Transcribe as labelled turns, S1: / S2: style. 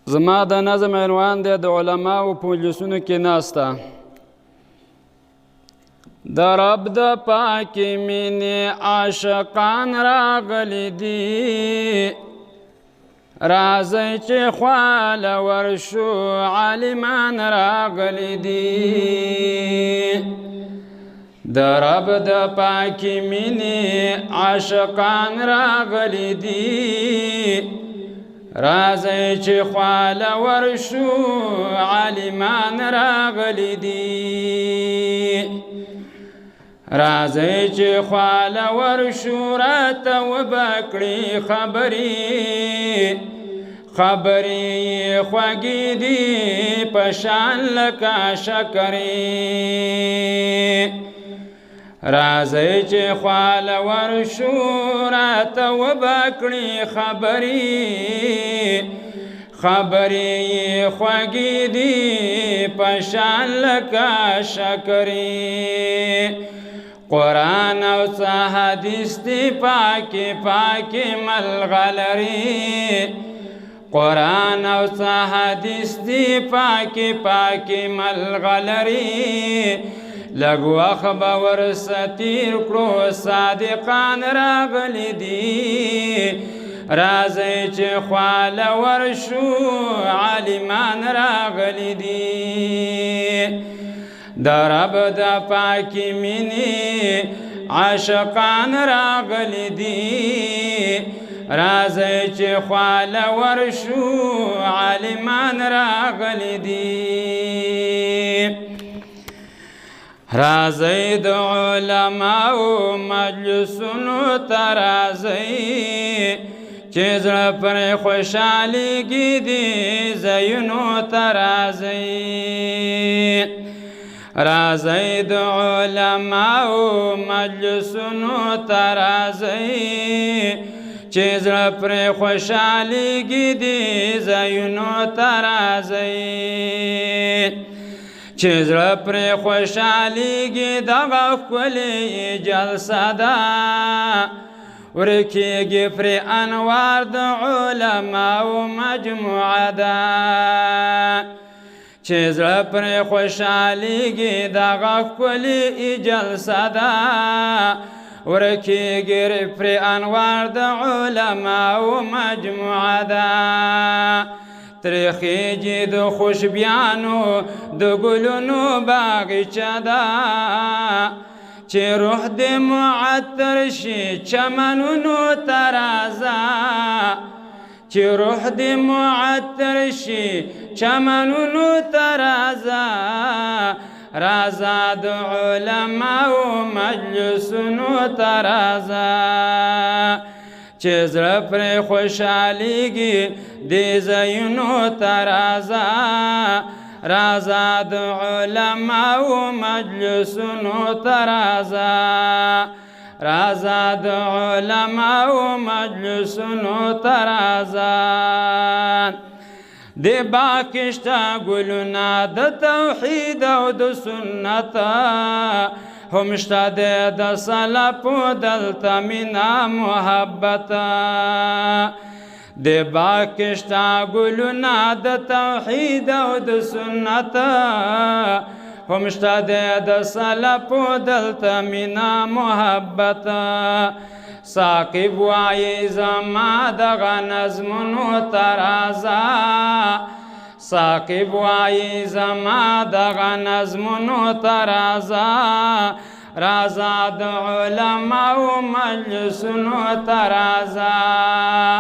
S1: زما د نظم عنوان دی د علماو په مجلسونو کې ناسته. د رب د پاکې مینې عاشقان راغلي دي، راځئ چې خواله ورشو عالمان راغلي دي. د رب د پاکې مینې عاشقان راغلي دي، راځئ چې خواله ورشو عالمان راغلي دي. راځئ چې خواله ورشو راته وبکړي خبرې خوږې دي په شان لکه شکرې. راځئ چې خواله ورشو راته وبکړي خبرې خوږې دي په شان لکه شکرې. قرآن او څه حدیث دي پاکې ملغلرې. قرآن او څه حدیث دي پاکې ملغلرې. لږ وخت به ورسه تیر کړو صادقان راغلي دي. راځئ چې خواله ورشو عالمان راغلي دي. د رب د پاکې مینې عاشقان راغلي دي، راځئ چې خواله ورشو عالمان راغلي دي. راځئ د علماو مجلسونو ته راځئ چې زړه پرې خوشحالېږي دي ځایونو ته راځئ. راځئ د علماو مجلسونو ته راځئ چې زړه پرې خوشحالېږي دي ځایونو ته راځئ. چې زړه پرې خوشحالېږي دغه ښکلې جلسه ده، ورکیږي پرې انوار د علماو مجموعه ده. چې زړه پرې خوشحالېږي دغه ښکلې جلسه ده، ورکیږي پرې انوار د علماو مجموعه ده. ترخیږي د خوشبیانو د ګلونو باغچه ده، چې روح دې معطر شي چمنونو ته راځه. چې روح دې معطر شي چمنونو ته راځه. راځه د علماو مجلسونو ته راځه، چې زړه پرې خوشحالېږي دې ځایونو ته راځه. راځه د علماو مجلسونو ته راځه. راځه د علماو مجلسونو ته راځه. د باکشته ګلونه د توحید او د سنت، هم شته د سلفو دلته مینا محبت. د باکشته ګلونه د توحید او د سنت، هم شته د سلفو دلته مینا محبت. ساقب وایي زما دغه نظمونو ته راځه. ساقب وایي زما دغه نظمونو ته راځه. راځه د علماو مجلسونو ته راځه.